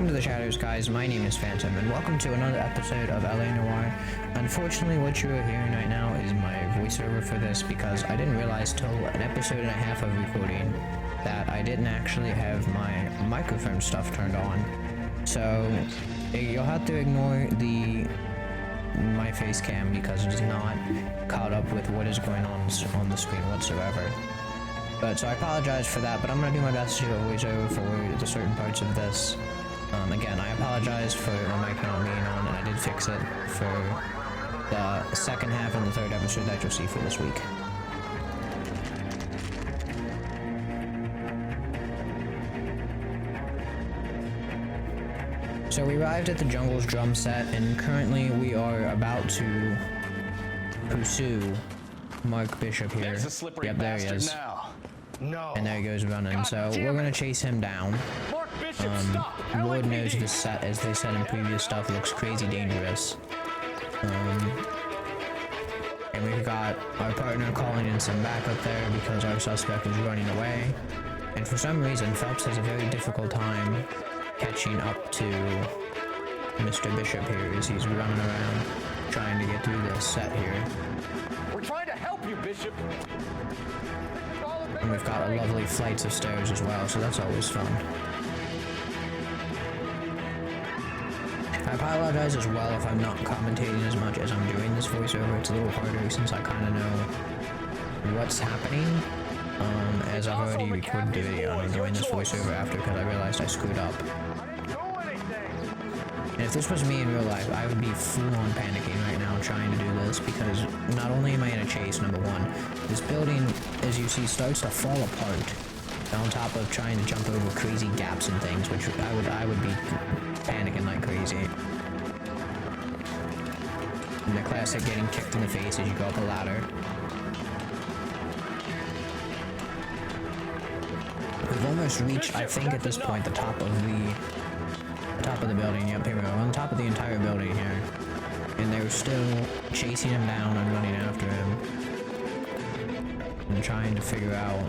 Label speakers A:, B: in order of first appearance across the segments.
A: Welcome to the Shadows, guys. My name is Phantom, and welcome to another episode of LA Noire. Unfortunately, what you are hearing right now is my voiceover for this, because I didn't realize till an episode and a half of recording that I didn't actually have my microphone stuff turned on. So, you'll have to ignore my face cam because it is not caught up with what is going on the screen whatsoever. But so I apologize for that, but I'm going to do my best to do a voiceover for the certain parts of this. Again, I apologize for my mic not being on, and I did fix it for the second half and the third episode that you'll see for this week. So we arrived at the Jungle's drum set, and currently we are about to pursue Mark Bishop here. Yep, there he is. No. And there he goes running. God, so we're gonna chase him down. Lord knows this set, as they said in previous stuff, looks crazy dangerous. And we've got our partner calling in some backup there because our suspect is running away. And for some reason, Phelps has a very difficult time catching up to Mr. Bishop here as he's running around trying to get through this set here.
B: We're trying to help you, Bishop.
A: And we've got a lovely flights of stairs as well, so that's always fun. I apologize as well if I'm not commentating as much as I'm doing this voiceover. It's a little harder since I kind of know what's happening. As I've already recorded the video, I'm doing this voiceover after because I realized I screwed up. And if this was me in real life, I would be full-on panicking right now trying to do this, because not only am I in a chase, number one, this building, as you see, starts to fall apart on top of trying to jump over crazy gaps and things, which I would be panicking like crazy. And the classic getting kicked in the face as you go up a ladder. We've almost reached, I think at this point, the top of the building. Yep, here we go. We're on top of the entire building here. And they're still chasing him down and running after him. And trying to figure out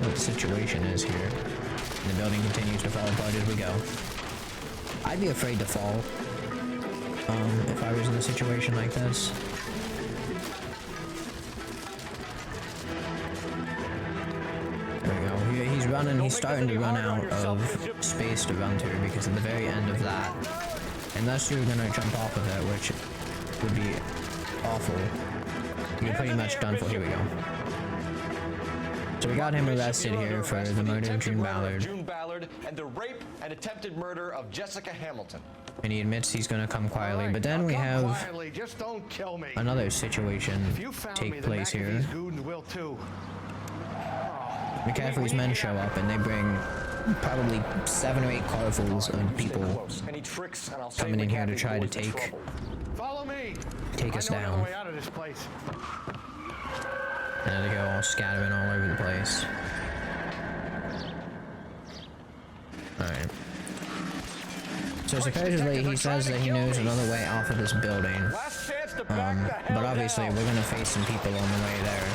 A: what the situation is here. And the building continues to fall apart as we go. I'd be afraid to fall if I was in a situation like this. There we go. He's running, he's starting to run out of space to run through because at the very end of that, unless you're gonna jump off of it, which would be awful, you're pretty much done for. Here we go. So we got him arrested here for the murder of June Ballard.
B: And the rape and attempted murder of Jessica Hamilton.
A: And he admits he's gonna come quietly, but then we have another situation take place here. McCaffrey's men show up and they bring probably 7 or 8 carfuls of people coming in here to try to take us down. And they go all scattering all over the place. Alright. So supposedly he says that he knows another way off of this building. But obviously we're gonna face some people on the way there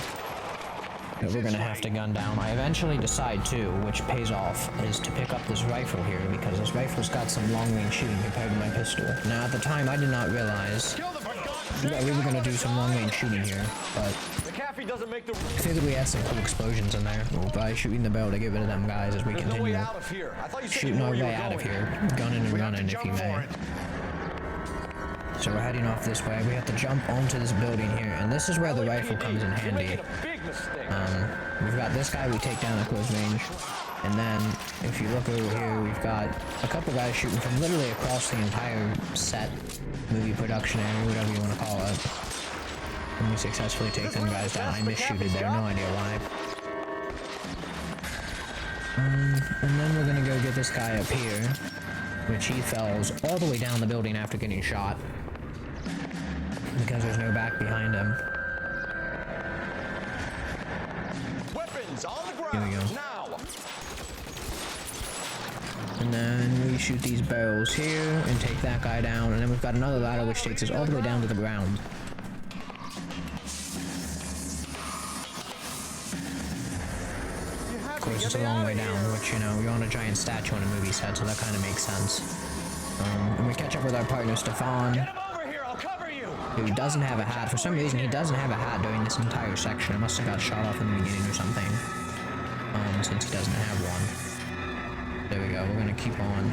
A: that we're gonna have to gun down. I eventually decide too, which pays off, is to pick up this rifle here, because this rifle's got some long-range shooting compared to my pistol. Now at the time I did not realize that we were gonna do some long-range shooting here, but I figured we had some cool explosions in there. We'll probably shooting the barrel to get rid of them guys as we continue shooting our way out of here, gunning and running if you may. So we're heading off this way. We have to jump onto this building here, and this is where the rifle comes in handy. We've got this guy we take down at close range, and then if you look over here, we've got a couple guys shooting from literally across the entire set, movie production area, whatever you want to call it. And we successfully take them guys down. I misshooted there, no idea why. And then we're gonna go get this guy up here, which he fells all the way down the building after getting shot, because there's no back behind him.
B: Weapons on the ground.
A: Here we go.
B: Now.
A: And then we shoot these barrels here and take that guy down, and then we've got another ladder which takes us all the way down to the ground. course, it's a long way down, which, you know, you're on a giant statue on a movie set, so that kind of makes sense. And we catch up with our partner, Stefan, who doesn't have a hat. For some reason, he doesn't have a hat during this entire section. It must have got shot off in the beginning or something, since he doesn't have one. There we go. We're gonna keep on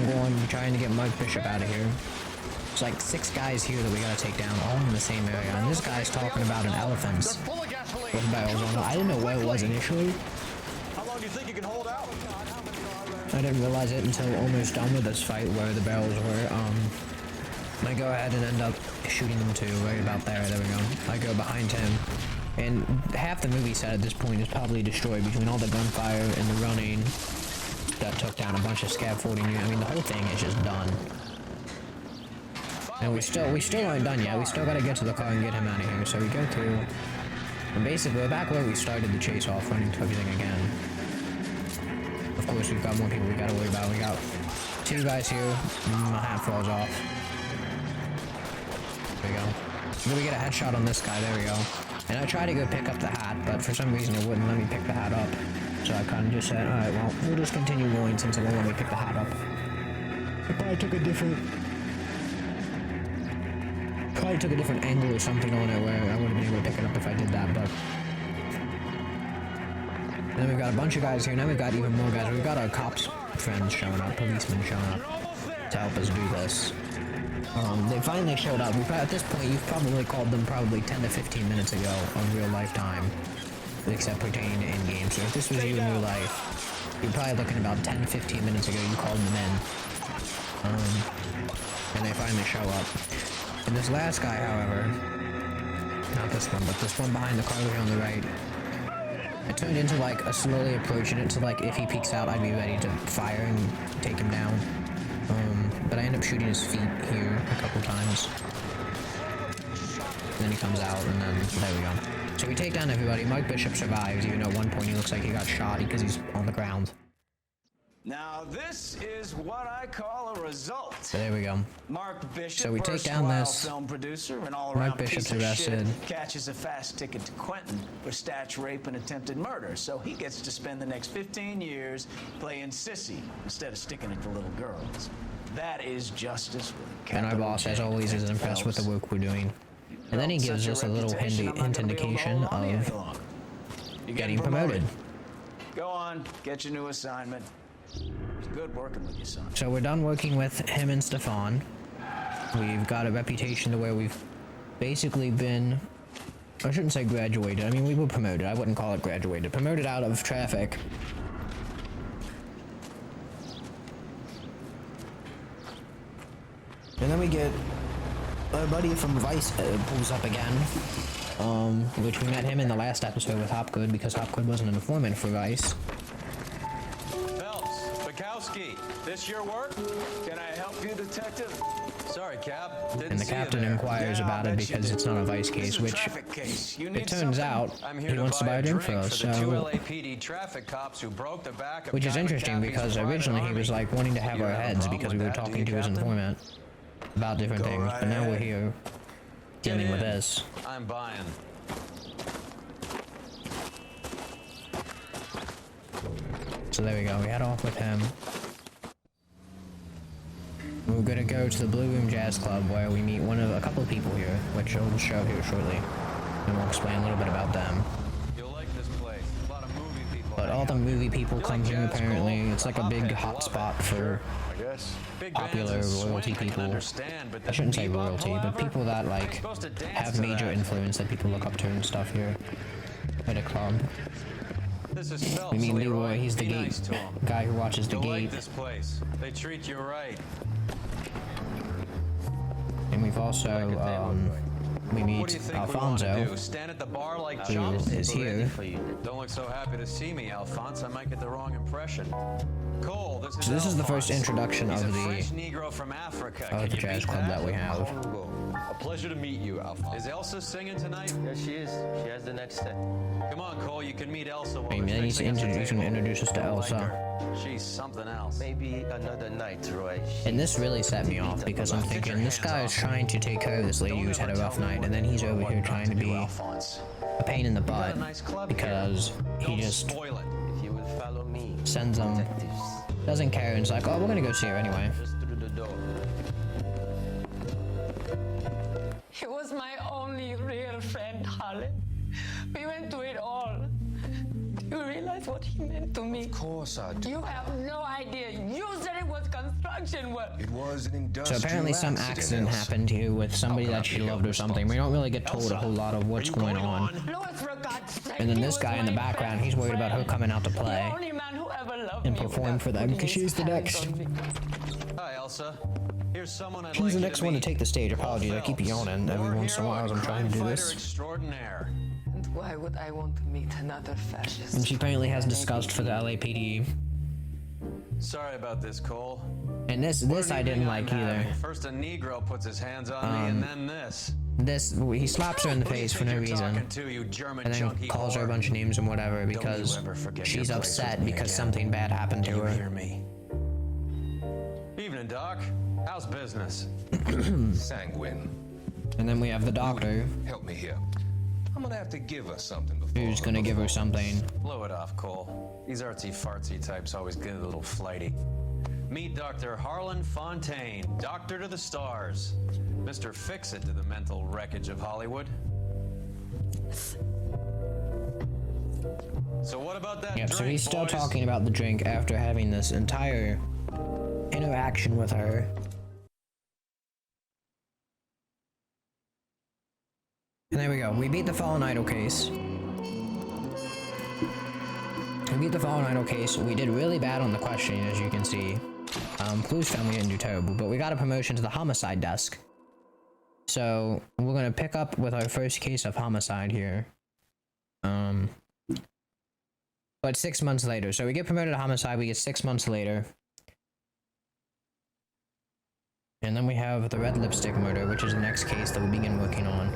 A: going, trying to get Mike Bishop out of here. There's like 6 guys here that we gotta take down, all in the same area. And this guy's talking about an elephant with barrels on it. I didn't know where it was initially.
B: How long do you think you can hold out?
A: I didn't realize it until almost done with this fight where the barrels were. I go ahead and end up shooting them too, right about there. There we go. I go behind him, and half the movie set at this point is probably destroyed between all the gunfire and the running that took down a bunch of scaffolding. I mean, the whole thing is just done. And we still aren't done yet. We still gotta get to the car and get him out of here. So we go through, and basically we're back where we started the chase off, running to everything again. Of course, we've got more people we gotta worry about. We got 2 guys here. My hat falls off. There we go. Then we get a headshot on this guy. There we go. And I tried to go pick up the hat, but for some reason it wouldn't let me pick the hat up. So I kind of just said, alright, well, we'll just continue going since it won't let me pick the hat up. I probably took a different angle or something on it where I would have been able to pick it up if I did that, but... And then we've got a bunch of guys here. Now we've got even more guys. We've got our cops friends showing up, policemen showing up to help us do this. They finally showed up. At this point, you've probably called them probably 10 to 15 minutes ago on real life time, except pertaining to in-game. So if this was you in real life, you're probably looking about 10 to 15 minutes ago you called them in. And they finally show up. And this last guy, however, not this one, but this one behind the car here on the right, it turned into like a slowly approaching it to like if he peeks out, I'd be ready to fire and take him down. But I end up shooting his feet here a couple times. And then he comes out, and then there we go. So we take down everybody. Mike Bishop survives, even though at one point he looks like he got shot because he's on the ground.
C: Now this is what I call a result.
A: So there we go.
C: Mark Bishop,
A: so we take down this.
C: Film producer and all
A: Mike Bishop's arrested.
C: Catches a fast ticket to Quentin for statutory rape and attempted murder. So he gets to spend the next 15 years playing sissy instead of sticking it to little girls. That is justice.
A: And our boss, as always, is impressed with the work we're doing. And then he gives us a little hint indication of getting promoted.
C: Go on, get your new assignment. It's good working with you, son.
A: So we're done working with him and Stefan. We've got a reputation to where we've basically been, I shouldn't say graduated, I mean we were promoted, I wouldn't call it graduated, promoted out of traffic. And then we get our buddy from Vice pulls up again, which we met him in the last episode with Hopgood because Hopgood wasn't an informant for Vice.
B: This your work?
C: Can I help you, detective?
B: Sorry, Cap.
A: And the captain inquires about it because it's not a Vice case, which it turns out he wants to buy a drink for us, so... Which is interesting because originally he was like wanting to have our heads because we were talking to his informant about different things, but now we're here dealing with this.
B: I'm buying.
A: So there we go, we head off with him. We're gonna go to the Blue Room Jazz Club where we meet a couple of people here, which I'll show here shortly. And we'll explain a little bit about them.
B: You'll like this place. A lot of movie people.
A: But all the movie people come here apparently. It's like a big hot spot for popular royalty people. I shouldn't say royalty, but people that like have major influence that people look up to and stuff here at a club. We meet Leroy, he's the gate guy who watches the gate.
B: This place. They treat you right.
A: And we've also, we meet Alfonso, who is here.
B: Don't look so happy to see me, Alphonse. I might get the wrong impression. Cole,
A: So this is the first introduction of the jazz club that we have.
B: A pleasure to meet you, Alphonse. Is Elsa singing tonight?
D: Yeah, she is. She has the next step.
B: Come on, Cole. You can meet Elsa.
A: He needs to introduce us to Elsa.
B: She's something else.
D: Maybe another night, Roy.
A: And this really set me off because I'm thinking this guy is trying to take care of this lady who's had a rough night, and then he's over here trying to be a pain in the butt because he just sends them,
D: Detectives.
A: doesn't care, and is like, oh, we're gonna go see her anyway.
D: Just through the door.
E: He was my only real friend, Harlan. We went through it all. Do you realize what he meant to me?
F: Of course I do.
E: You have no idea. You said it was construction work.
F: It was an
A: So
F: industrial
A: apparently some accident
F: Elsa.
A: happened here with somebody
F: How can
A: that
F: I
A: she
F: be
A: loved or
F: held
A: something. We don't really get told a whole lot of what's going on.
E: Louis, for God's sake,
A: And then
E: he
A: this
E: was
A: guy in the
E: my
A: background,
E: best
A: he's worried about her
E: friend.
A: coming out to play
E: The only man who ever loved
A: and
E: me
A: perform
E: without
A: for them,
E: putting
A: because
E: his
A: she's the
E: hands
A: next.
E: on me.
B: Hi, Elsa. Here's someone I'd
A: She's
B: like
A: the
B: you
A: next one to
B: meet.
A: take the stage. Apologies, I keep
B: Phelps,
A: yawning every
B: war
A: once in a
B: hero
A: while as
B: and
A: I'm trying to do
B: crime
A: this.
B: fighter extraordinaire.
E: And why would I want to meet another fascist?
A: And she apparently has disgust for the LAPD.
B: Sorry about this, Cole.
A: And this
B: What do
A: I
B: you
A: didn't
B: think
A: like
B: I'm
A: either.
B: having? First a Negro puts his hands on me, and then this.
A: This, he slaps her in the
B: Who do you
A: face for
B: think
A: no
B: you're
A: reason.
B: talking to, you German
A: And then
B: junkie
A: calls her a
B: whore?
A: bunch of names and whatever because
B: ever forget
A: she's
B: your place
A: upset
B: with me
A: because
B: again.
A: something bad happened to
B: You
A: her.
B: hear me? Evening, Doc. How's business?
F: Sanguine.
A: And then we have the doctor
F: Help me here. I'm gonna have to give her something before.
A: who's gonna give her something.
B: Blow it off, Cole. These artsy-fartsy types always get a little flighty. Meet Dr. Harlan Fontaine, doctor to the stars. Mr. Fix-It to the mental wreckage of Hollywood. So what about that
A: Yep,
B: drink,
A: so he's still
B: boys?
A: talking about the drink after having this entire interaction with her. And there we go. We beat the Fallen Idol case. We beat the Fallen Idol case. We did really bad on the questioning, as you can see. Blue's family didn't do terrible, but we got a promotion to the homicide desk. So we're gonna pick up with our first case of homicide here. But 6 months later. So we get promoted to homicide, we get 6 months later. And then we have the red lipstick murder, which is the next case that we'll begin working on.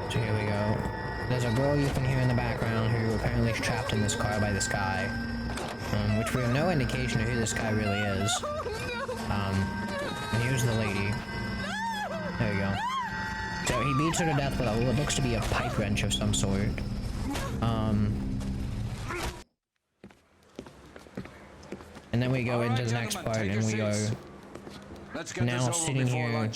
A: So here we go. There's a girl you can hear in the background who apparently is trapped in this car by this guy. Which we have no indication of who this guy really is. And here's the lady. There you go. So he beats her to death with what looks to be a pipe wrench of some sort. And then we go into the next part and we are now sitting here.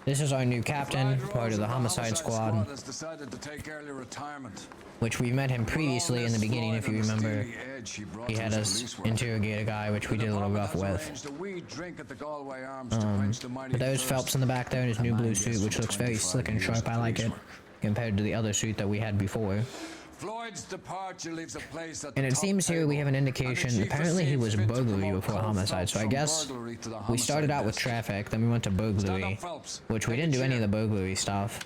A: This is our new captain, part of the homicide squad,
G: has decided to take early retirement.
A: which we met him previously in the beginning, if you remember. He had us interrogate a guy, which we did a little rough with. But there's Phelps in the back there in his new blue suit, which looks very slick and sharp. I like it, compared to the other suit that we had before.
G: Floyd's departure leaves a place at
A: And
G: the
A: it
G: top
A: seems here we
G: table,
A: have an
G: and
A: indication,
G: the chief
A: apparently he
G: of
A: was
G: safety to
A: burglary
G: promote
A: before
G: Cole
A: homicide, so I
G: Phelps
A: guess
G: from burglary to the
A: we started
G: homicide
A: out with
G: desk.
A: traffic, then we went to burglary,
G: Phelps.
A: which we
G: Take
A: didn't
G: a
A: do any of
G: chair.
A: the burglary stuff.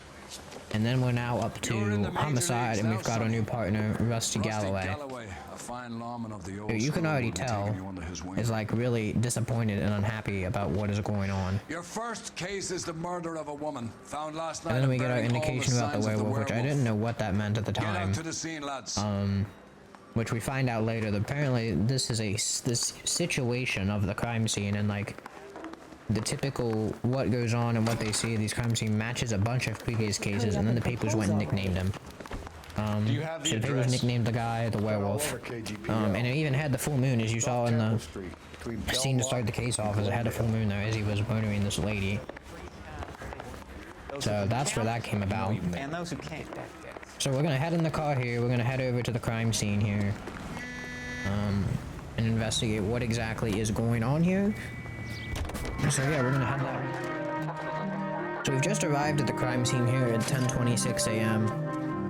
A: And then we're now up to
G: You're in the major
A: homicide,
G: leagues
A: and
G: now,
A: we've got our new
G: sonny.
A: partner, Rusty
G: Rusty
A: Galloway.
G: a fine lawman of the old
A: Who you can
G: school,
A: already
G: will be
A: tell
G: taking you under his wing.
A: is like really disappointed and unhappy about what is going on.
G: Your first case is the murder of a woman found last night.
A: And then we
G: and
A: get our
G: bearing all
A: indication about the
G: signs of
A: werewolf, which I didn't know what that meant at the
G: Get
A: time.
G: out to the scene, lads.
A: Which we find out later that apparently this is this situation of the crime scene, and like the typical what goes on and what they see at these crime scene matches a bunch of previous cases, and then the papers went and nicknamed him.
H: Do you have the
A: So the papers
H: address?
A: nicknamed the guy the werewolf. And it even had the full moon, as you saw in the scene to start the case off, as it had a full moon there as he was murdering this lady. So that's where that came about.
I: And those who can't.
A: So we're gonna head in the car here, we're gonna head over to the crime scene here. And investigate what exactly is going on here. So yeah, we're gonna head there. So we've just arrived at the crime scene here at 10:26 a.m.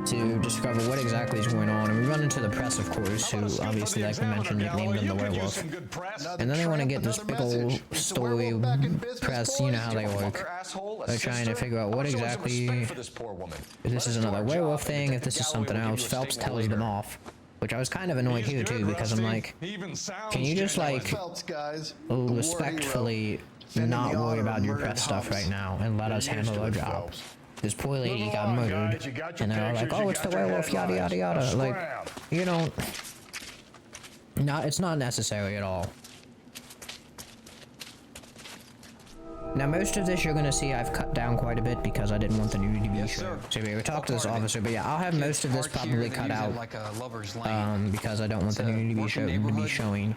A: to discover what exactly is going on, and we run into the press, of course, who obviously, like we mentioned, nicknamed them the werewolf. And then they want to get this big old story press, you know how they work. They're trying to figure out what exactly, if this is another werewolf thing, if this is something else. Phelps tells them off, which I was kind of annoyed here too, because I'm like, can you just like respectfully not worry about your press stuff right now and let us handle our job? This poor lady got murdered, and they're all like, oh, it's the werewolf, yada yada yada. Like, you don't, it's not necessary at all. Now, most of this you're gonna see I've cut down quite a bit because I didn't want the nudity to be shown. So we talk to this officer, but yeah, I'll have most of this probably cut out, because I don't want the nudity to be showing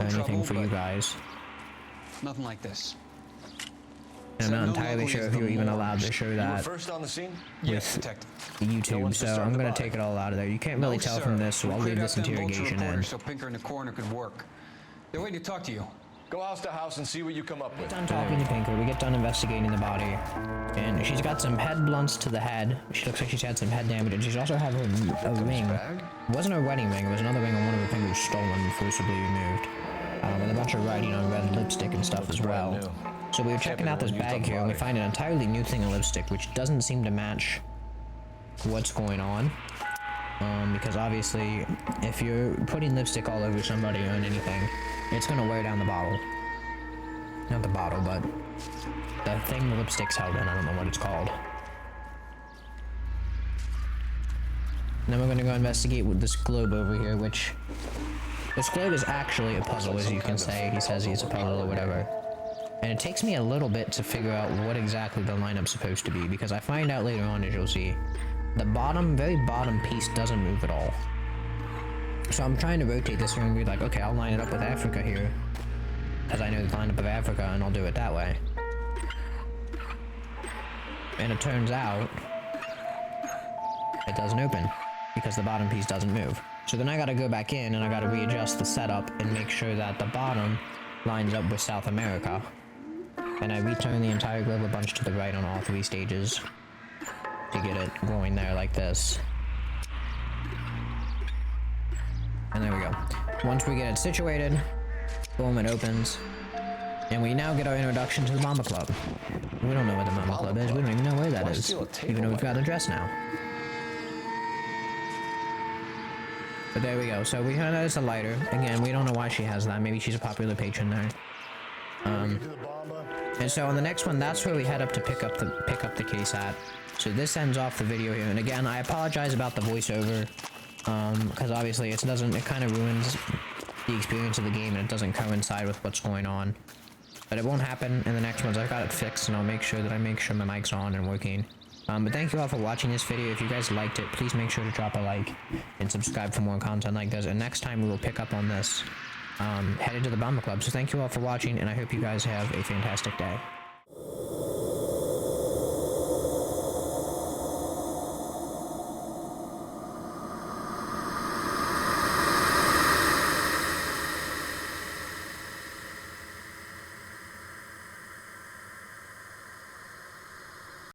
A: anything for you guys.
H: Nothing like this.
A: And I'm not entirely sure if you're even allowed to show that
F: First on the scene?
H: Yes, detective.
A: YouTube, so I'm gonna take it all out of there. You can't really tell from this, so I'll leave this interrogation in.
H: So Pinker in the corner could work. They're waiting to talk to you.
F: Go house to house and see what you come up with.
A: Done talking to Pinker, we get done investigating the body, and she's got some head blunts to the head. She looks like she's had some head damage, and she's also had a ring. It wasn't her wedding ring, it was another ring on one of her fingers stolen and forcibly removed. And a bunch of writing on red lipstick and stuff as well. So we were checking out this bag here, and we find an entirely new thing of lipstick, which doesn't seem to match what's going on. Because obviously, if you're putting lipstick all over somebody or anything, it's gonna wear down the bottle. Not the bottle, but the thing the lipstick's held in. I don't know what it's called. And then we're gonna go investigate with this globe over here, which... This globe is actually a puzzle, as you can say. He says he's a puzzle or whatever. And it takes me a little bit to figure out what exactly the lineup's supposed to be, because I find out later on, as you'll see, the very bottom piece doesn't move at all. So I'm trying to rotate this here and be like, okay, I'll line it up with Africa here, because I know the lineup of Africa, and I'll do it that way. And it turns out, it doesn't open, because the bottom piece doesn't move. So then I gotta go back in, and I gotta readjust the setup and make sure that the bottom lines up with South America. And I return the entire globe a bunch to the right on all 3 stages to get it going there like this. And there we go. Once we get it situated, boom, it opens. And we now get our introduction to the Mama Club. We don't know what the Mama Club is. We don't even know where that is. Even though we've got the dress now. But there we go. So we found out it's a lighter. Again, we don't know why she has that. Maybe she's a popular patron there. And so on the next one, that's where we head up to pick up the case at. So this ends off the video here. And again, I apologize about the voiceover, because obviously it kind of ruins the experience of the game, and it doesn't coincide with what's going on. But it won't happen in the next ones. I've got it fixed, and I'll make sure that my mic's on and working. But thank you all for watching this video. If you guys liked it, please make sure to drop a like and subscribe for more content like this. And next time we will pick up on this, headed to the Bomber Club. So thank you all for watching, and I hope you guys have a fantastic day.